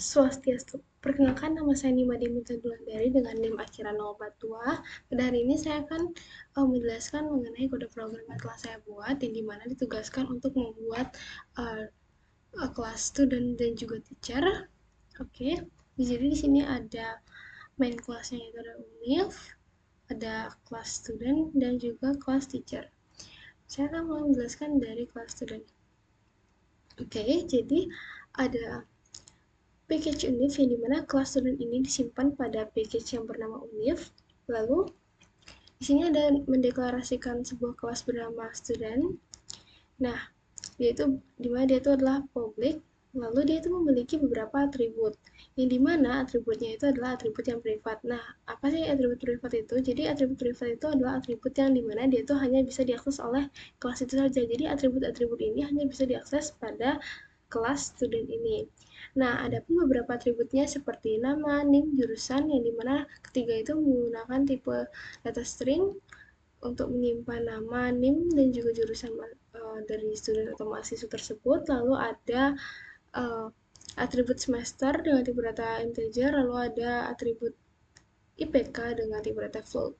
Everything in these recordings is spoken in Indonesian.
Swastiastu. Perkenalkan, nama saya Nima Diminta Dulandari dengan NIM akhiran 042. Pada hari ini saya akan menjelaskan mengenai kode program yang telah saya buat, yang dimana ditugaskan untuk membuat uh, kelas student dan juga teacher. Oke, jadi di sini ada main kelasnya, yaitu ada UNIF, ada kelas student dan juga kelas teacher. Saya akan menjelaskan dari kelas student. Oke, jadi ada package UNIF yang dimana kelas student ini disimpan pada package yang bernama UNIF. Lalu di sini ada mendeklarasikan sebuah kelas bernama student. Nah, dimana dia itu adalah public. Lalu dia itu memiliki beberapa atribut, yang dimana atributnya itu adalah atribut yang privat. Nah, apa sih atribut privat itu? Jadi atribut privat itu adalah atribut yang dimana dia itu hanya bisa diakses oleh kelas itu saja. Jadi atribut-atribut ini hanya bisa diakses pada kelas student ini. Nah, ada pun beberapa atributnya seperti nama, NIM, jurusan, yang dimana ketiga itu menggunakan tipe data string untuk menyimpan nama, NIM, dan juga jurusan dari student atau mahasiswa tersebut. Lalu ada atribut semester dengan tipe data integer, lalu ada atribut IPK dengan tipe data float.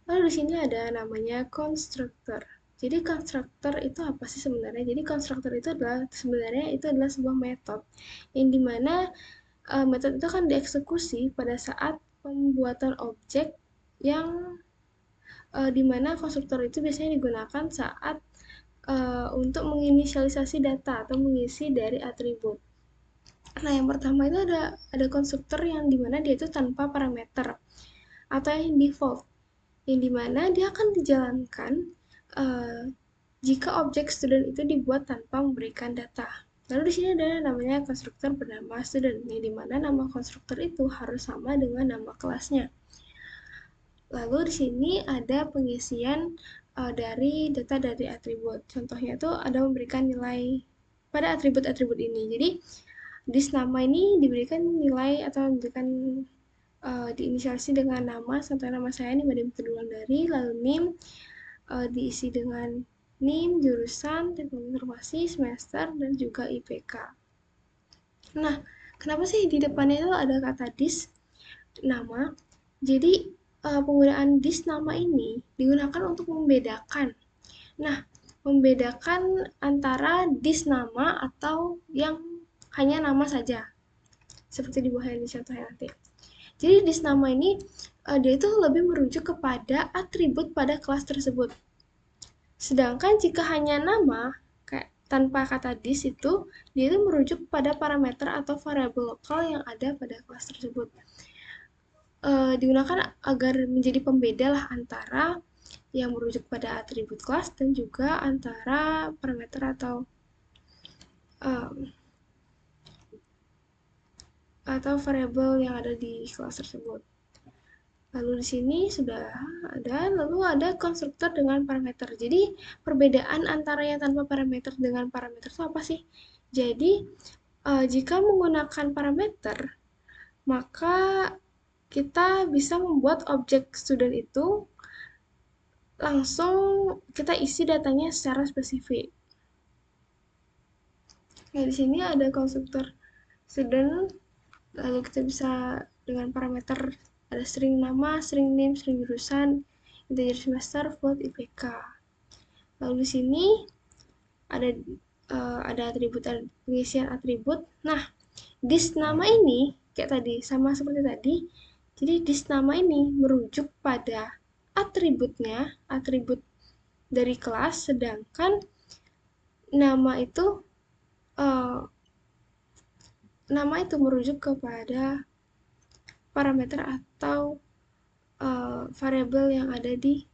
Lalu di sini ada namanya constructor. Jadi constructor itu apa sih sebenarnya? Jadi constructor itu adalah sebuah metode yang dimana metode itu akan dieksekusi pada saat pembuatan objek yang dimana konstruktor itu biasanya digunakan saat untuk menginisialisasi data atau mengisi dari atribut. Nah, yang pertama itu ada konstruktor yang dimana dia itu tanpa parameter atau yang default, yang dimana dia akan dijalankan jika objek student itu dibuat tanpa memberikan data. Lalu di sini ada namanya konstruktor bernama student, yang dimana nama konstruktor itu harus sama dengan nama kelasnya. Lalu di sini ada pengisian dari data dari atribut. Contohnya itu ada memberikan nilai pada atribut-atribut ini. Jadi dis nama ini diberikan nilai atau diberikan diinisiasi dengan nama, contohnya nama saya ini Madem Dulandari, lalu NIM diisi dengan NIM, jurusan, teknologi informasi, semester, dan juga IPK. Nah, kenapa sih di depannya itu ada kata dis nama? Jadi penggunaan dis nama ini digunakan untuk membedakan. Nah, membedakan antara dis nama atau yang hanya nama saja. Seperti di bawah ini contohnya nanti. Jadi dis nama ini dia itu lebih merujuk kepada atribut pada kelas tersebut. Sedangkan jika hanya nama kayak tanpa kata dis itu, dia itu merujuk pada parameter atau variabel lokal yang ada pada kelas tersebut. Digunakan agar menjadi pembeda lah antara yang merujuk pada atribut kelas dan juga antara parameter atau variabel yang ada di kelas tersebut. Lalu di sini sudah ada, lalu ada konstruktor dengan parameter. Jadi perbedaan antara yang tanpa parameter dengan parameter itu apa sih? Jadi jika menggunakan parameter, maka kita bisa membuat objek student itu langsung kita isi datanya secara spesifik. Nah, di sini ada konstruktor student, lalu kita bisa dengan parameter ada string nama, string name, string jurusan, integer semester, float, IPK. Lalu di sini ada atribut, pengisian atribut. Nah, dis nama ini kayak tadi sama seperti tadi. Jadi dis nama ini merujuk pada atributnya, atribut dari kelas, sedangkan nama itu merujuk kepada parameter atau variabel yang ada di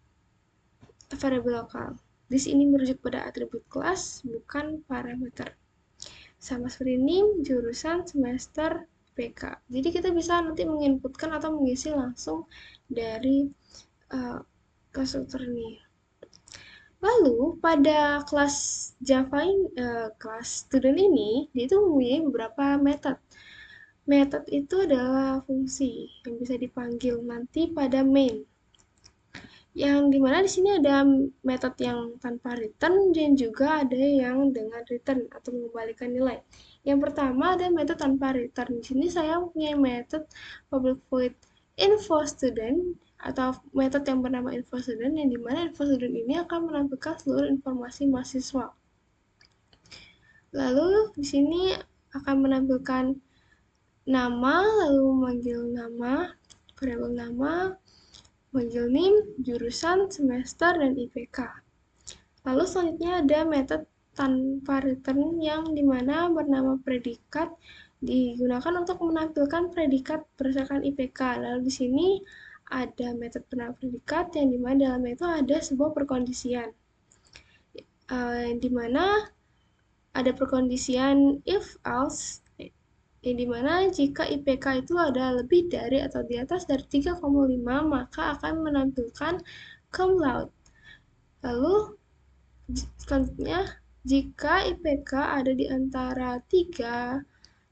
variabel lokal. Dis ini merujuk pada atribut kelas, bukan parameter. Sama seperti NIM, jurusan, semester, PK. Jadi kita bisa nanti menginputkan atau mengisi langsung dari konstruktor ini. Lalu pada kelas Java ini, kelas student ini, dia itu mempunyai beberapa metode. Metode itu adalah fungsi yang bisa dipanggil nanti pada main. Yang dimana di sini ada metode yang tanpa return dan juga ada yang dengan return atau mengembalikan nilai. Yang pertama ada metode tanpa return. Di sini saya punya metode public void info student atau metode yang bernama info student, yang dimana info student ini akan menampilkan seluruh informasi mahasiswa. Lalu di sini akan menampilkan nama, lalu memanggil nama, variabel nama, memanggil NIM, jurusan, semester, dan IPK. Lalu selanjutnya ada metode tanpa return yang dimana bernama predikat digunakan untuk menampilkan predikat berdasarkan IPK. Lalu di sini ada metode bernama predikat yang dimana dalamnya itu ada sebuah perkondisian, dimana ada perkondisian if else, yang dimana jika IPK itu ada lebih dari atau di atas dari 3,5 maka akan menampilkan cum laude. Lalu selanjutnya, jika IPK ada di antara 3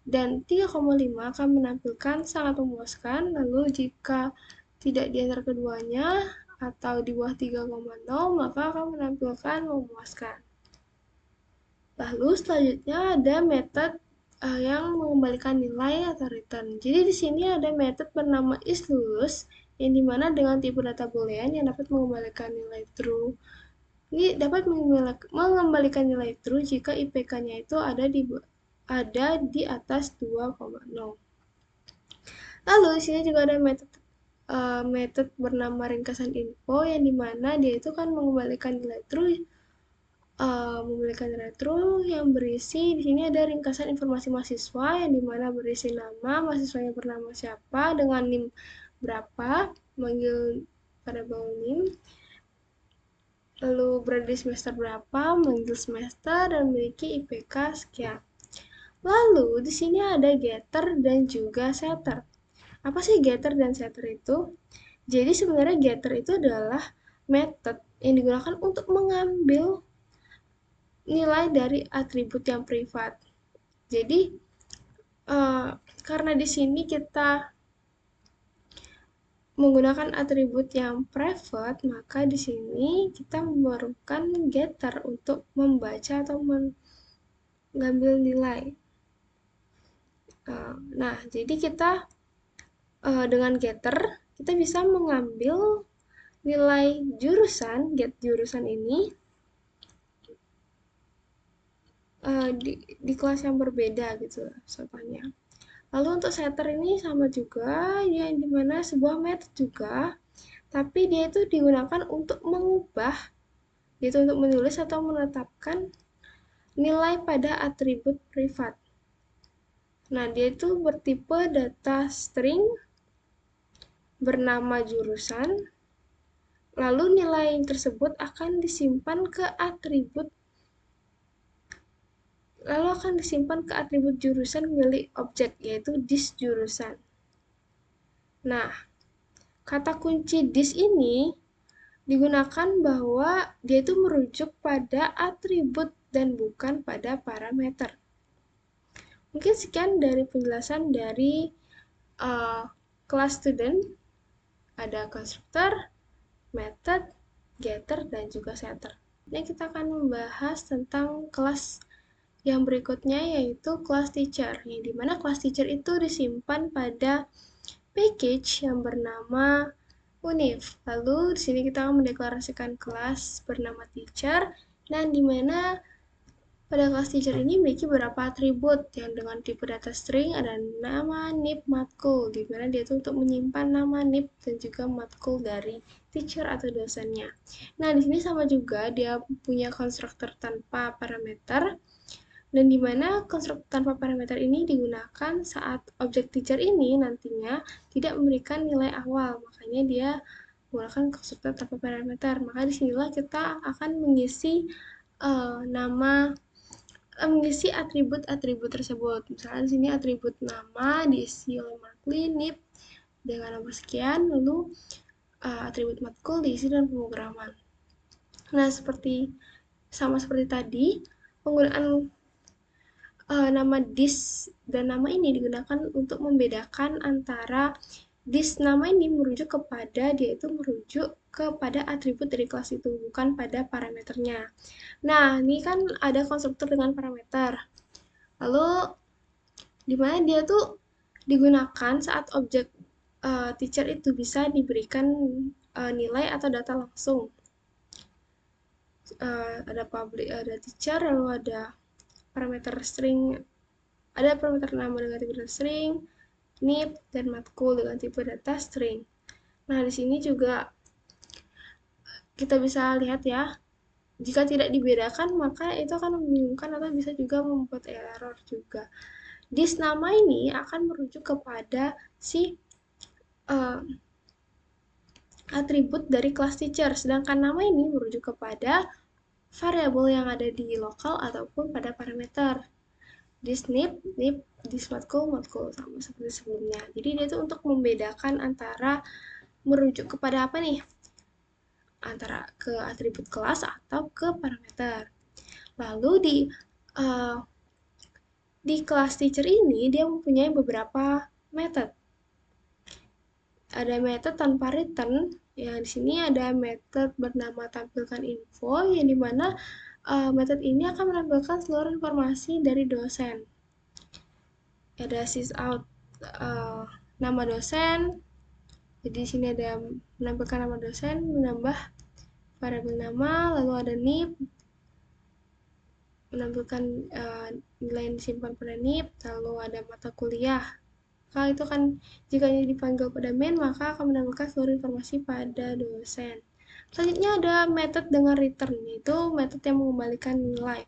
dan 3,5 akan menampilkan sangat memuaskan. Lalu jika tidak di antara keduanya atau di bawah 3,0 maka akan menampilkan memuaskan. Lalu selanjutnya ada metode yang mengembalikan nilai atau return. Jadi di sini ada metode bernama isLulus yang dimana dengan tipe data boolean yang dapat mengembalikan nilai true. Ini dapat mengembalikan nilai true jika IPK-nya itu ada di atas 2,0. Lalu di sini juga ada metode bernama ringkasan info yang dimana dia itu kan mengembalikan nilai true yang berisi di sini ada ringkasan informasi mahasiswa yang dimana berisi nama mahasiswanya bernama siapa dengan NIM berapa, manggil variabel NIM, lalu berada di semester berapa, manggil semester, dan memiliki IPK sekian. Lalu di sini ada getter dan juga setter. Apa sih getter dan setter itu? Jadi sebenarnya getter itu adalah metode yang digunakan untuk mengambil nilai dari atribut yang privat. Jadi karena di sini kita menggunakan atribut yang private, maka di sini kita memerlukan getter untuk membaca atau mengambil nilai. Nah, jadi kita dengan getter kita bisa mengambil nilai jurusan, get jurusan ini di kelas yang berbeda gitu contohnya. Lalu untuk setter ini sama juga, yang dimana sebuah metode juga, tapi dia itu digunakan untuk mengubah, gitu, untuk menulis atau menetapkan nilai pada atribut privat. Nah, dia itu bertipe data string, bernama jurusan, lalu nilai tersebut akan disimpan ke atribut jurusan milik objek, yaitu dis jurusan. Nah, kata kunci dis ini digunakan bahwa dia itu merujuk pada atribut dan bukan pada parameter. Mungkin sekian dari penjelasan dari kelas student. Ada constructor, method, getter, dan juga setter. Ini kita akan membahas tentang kelas yang berikutnya, yaitu class teacher, yang dimana class teacher itu disimpan pada package yang bernama unif. Lalu di sini kita akan mendeklarasikan kelas bernama teacher, dan dimana pada kelas teacher ini memiliki beberapa atribut yang dengan tipe data string ada nama, nip, matkul, di mana dia itu untuk menyimpan nama, nip, dan juga matkul dari teacher atau dosennya. Nah, di sini sama juga dia punya konstruktor tanpa parameter, dan di mana konstruktor tanpa parameter ini digunakan saat objek teacher ini nantinya tidak memberikan nilai awal, makanya dia menggunakan konstruktor tanpa parameter. Maka disinilah kita akan mengisi mengisi atribut-atribut tersebut. Misalnya di sini atribut nama diisi oleh matkul nip dengan nomor sekian, lalu atribut matkul diisi dengan pemrograman. Nah, sama seperti tadi, penggunaan nama dis dan nama ini digunakan untuk membedakan antara dis nama ini merujuk kepada atribut dari kelas itu, bukan pada parameternya. Nah, ini kan ada konstruktor dengan parameter. Lalu dimana dia tuh digunakan saat objek teacher itu bisa diberikan nilai atau data langsung. Ada public, ada teacher, lalu ada parameter string, ada parameter nama dengan tipe data string, nib, dan matkul dengan tipe data string. Nah, di sini juga kita bisa lihat ya, jika tidak dibedakan maka itu akan membingungkan atau bisa juga membuat error juga. Dis nama ini akan merujuk kepada si atribut dari kelas teacher, sedangkan nama ini merujuk kepada variabel yang ada di lokal ataupun pada parameter. This nib, this matkul, sama seperti sebelumnya. Jadi dia itu untuk membedakan antara merujuk kepada apa nih? Antara ke atribut kelas atau ke parameter. Lalu uh, di kelas teacher ini dia mempunyai beberapa method. Ada method tanpa return, ya di sini ada method bernama tampilkan info, yang dimana method ini akan menampilkan seluruh informasi dari dosen. Ada sysout nama dosen, jadi di sini ada menampilkan nama dosen, menambah variabel nama, lalu ada nib, menampilkan nilai yang disimpan pada nib, lalu ada mata kuliah. Kalau itu kan jika ini dipanggil pada main, maka akan menampilkan seluruh informasi pada dosen. Selanjutnya ada method dengan return, yaitu metode yang mengembalikan nilai.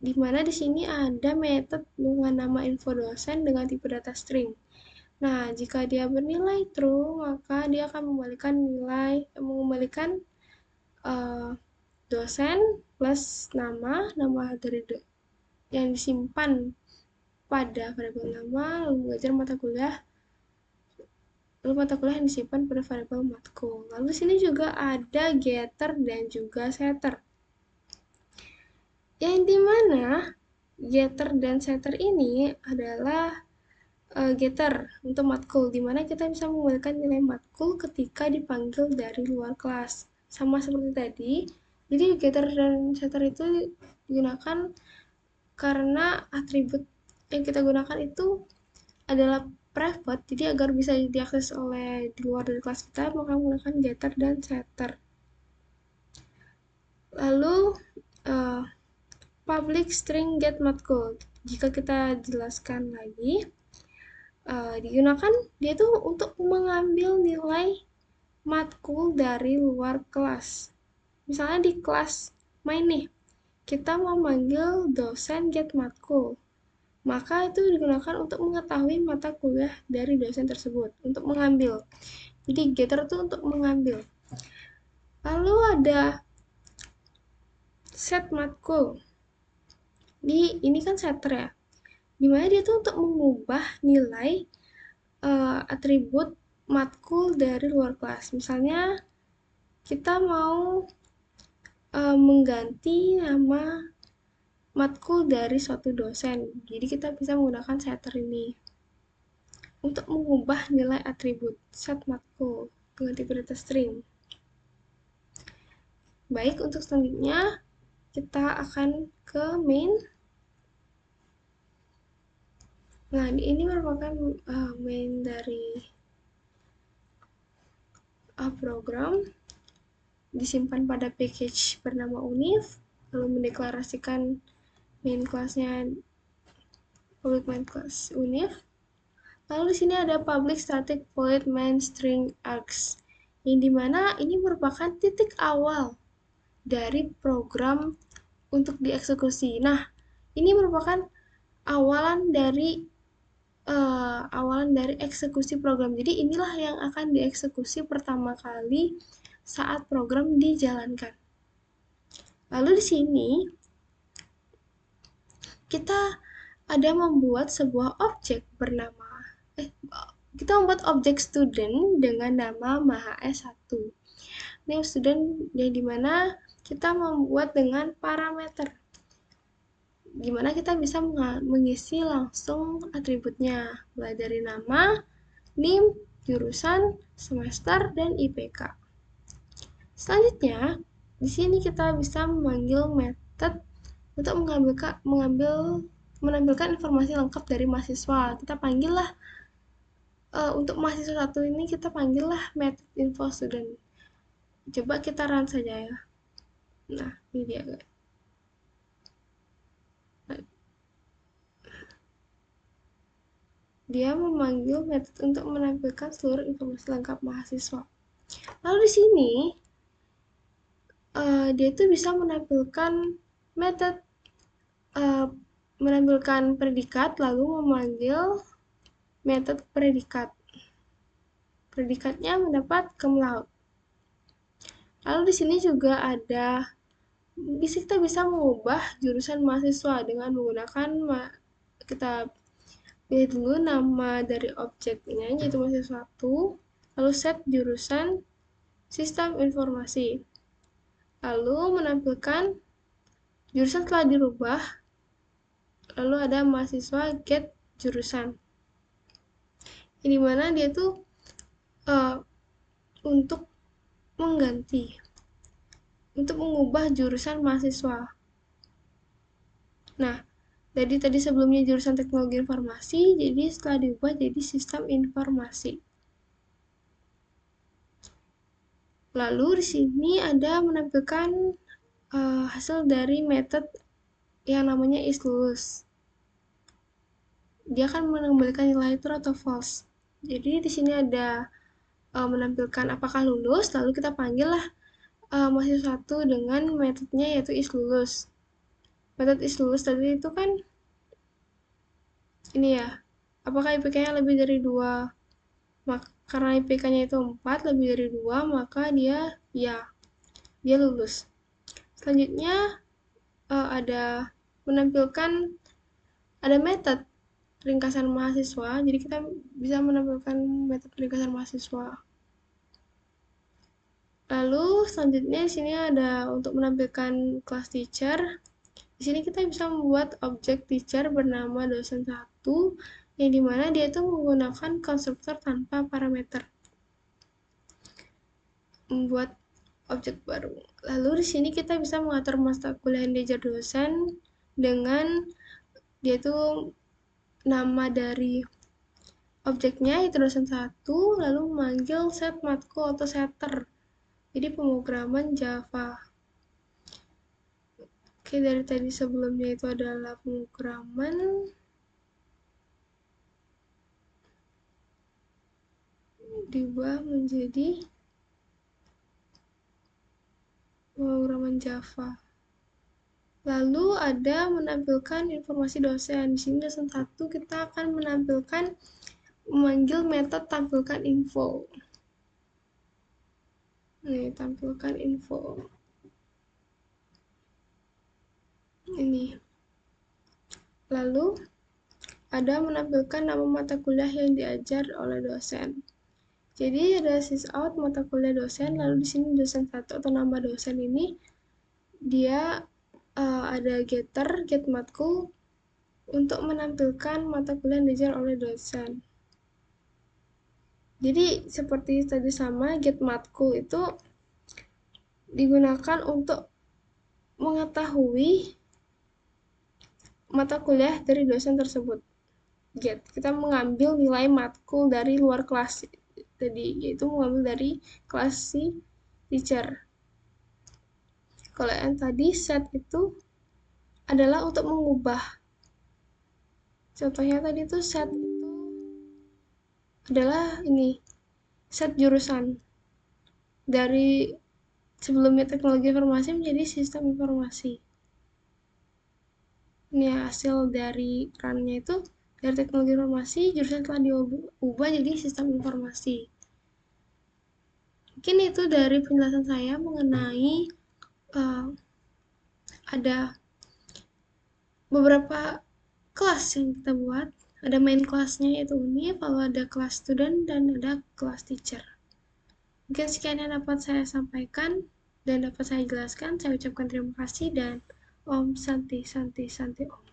Di mana di sini ada metode dengan nama info dosen dengan tipe data string. Nah, jika dia bernilai true, maka dia akan mengembalikan dosen plus nama dari yang disimpan pada variabel nama, lalu mengajar mata kuliah, lalu mata kuliah yang disimpan pada variabel matkul. Lalu di sini juga ada getter dan juga setter. Yang dimana getter dan setter ini adalah getter untuk matkul, dimana kita bisa mengembalikan nilai matkul ketika dipanggil dari luar kelas. Sama seperti tadi, jadi getter dan setter itu digunakan karena atribut yang kita gunakan itu adalah private, jadi agar bisa diakses oleh di luar dari kelas kita, maka menggunakan getter dan setter. Lalu public string get matkul, jika kita jelaskan lagi, digunakan dia tuh untuk mengambil nilai matkul dari luar kelas. Misalnya di kelas main nih, kita mau manggil dosen get matkul, maka itu digunakan untuk mengetahui mata kuliah dari dosen tersebut, untuk mengambil. Jadi getter itu untuk mengambil. Lalu ada set matkul. Ini kan setter ya, dimana dia tuh untuk mengubah nilai atribut matkul dari luar kelas. Misalnya kita mau mengganti nama matkul dari suatu dosen, jadi kita bisa menggunakan setter ini untuk mengubah nilai atribut set matkul dengan tipe data string. Baik, untuk selanjutnya kita akan ke main. Nah, ini merupakan main dari program, disimpan pada package bernama unif, lalu mendeklarasikan main kelasnya public main class unif. Lalu di sini ada public static void main string args, yang dimana ini merupakan titik awal dari program untuk dieksekusi. Nah, ini merupakan awalan dari eksekusi program. Jadi inilah yang akan dieksekusi pertama kali saat program dijalankan. Lalu di sini kita ada membuat sebuah objek bernama kita membuat objek student dengan nama mahs1. Ini student yang dimana kita membuat dengan parameter, gimana kita bisa mengisi langsung atributnya, mulai dari nama, NIM, jurusan, semester, dan IPK. Selanjutnya, di sini kita bisa memanggil method untuk mengambil menampilkan informasi lengkap dari mahasiswa. Kita panggil lah, untuk mahasiswa satu ini kita panggil lah method info student. Coba kita run saja ya. Nah, ini dia guys. Dia memanggil metode untuk menampilkan seluruh informasi lengkap mahasiswa. Lalu di sini dia itu bisa menampilkan metode, menampilkan predikat lalu memanggil metode predikat. Predikatnya mendapat cum laude. Lalu di sini juga ada kita bisa mengubah jurusan mahasiswa dengan menggunakan kita pilih dulu nama dari objeknya yaitu mahasiswa 1, lalu set jurusan sistem informasi. Lalu menampilkan jurusan telah dirubah, lalu ada mahasiswa get jurusan. Ini mana dia tuh untuk mengganti, untuk mengubah jurusan mahasiswa. Nah, jadi tadi sebelumnya jurusan teknologi informasi, jadi setelah diubah jadi sistem informasi. Lalu di sini ada menampilkan hasil dari metode yang namanya is_lulus. Dia akan mengembalikan nilai true atau false. Jadi di sini ada menampilkan apakah lulus, lalu kita panggil lah mahasiswa 1 dengan metodenya yaitu is_lulus. Metode is_lulus tadi itu kan ini ya, apakah IPK-nya lebih dari 2? Karena IPK-nya itu 4, lebih dari 2, maka dia lulus. Selanjutnya ada menampilkan, ada metode ringkasan mahasiswa, jadi kita bisa menampilkan metode ringkasan mahasiswa. Lalu selanjutnya di sini ada untuk menampilkan class teacher. Di sini kita bisa membuat objek teacher bernama dosen 1, yang dimana dia itu menggunakan konstruktor tanpa parameter. Membuat objek baru. Lalu di sini kita bisa mengatur mata kuliah yang diajar dosen dengan dia itu nama dari objeknya itu dosen 1, lalu memanggil set matkul atau setter. Jadi pemrograman Java. Oke, dari tadi sebelumnya itu adalah pemrograman. Diubah menjadi pemrograman Java. Lalu ada menampilkan informasi dosen. Di sini dosen 1 kita akan menampilkan memanggil metode tampilkan info. Nih, tampilkan info. Ini. Lalu ada menampilkan nama mata kuliah yang diajar oleh dosen. Jadi ada sysout mata kuliah dosen, lalu di sini dosen 1 atau nama dosen ini dia ada getter, get matkul untuk menampilkan mata kuliah yang diajar oleh dosen. Jadi seperti tadi sama, get matkul itu digunakan untuk mengetahui mata kuliah dari dosen tersebut. Get, kita mengambil nilai matkul dari luar kelas tadi, yaitu mengambil dari kelas si teacher. Kalau yang tadi set itu adalah untuk mengubah. Contohnya tadi tuh set itu adalah ini, set jurusan dari sebelumnya teknologi informasi menjadi sistem informasi. Ini hasil dari run-nya itu dari teknologi informasi, jurusan telah diubah jadi sistem informasi. Mungkin itu dari penjelasan saya mengenai ada beberapa kelas yang kita buat. Ada main kelasnya yaitu UNIF, lalu ada kelas student, dan ada kelas teacher. Mungkin sekian yang dapat saya sampaikan dan dapat saya jelaskan. Saya ucapkan terima kasih dan Om Santi Santi Santi Om.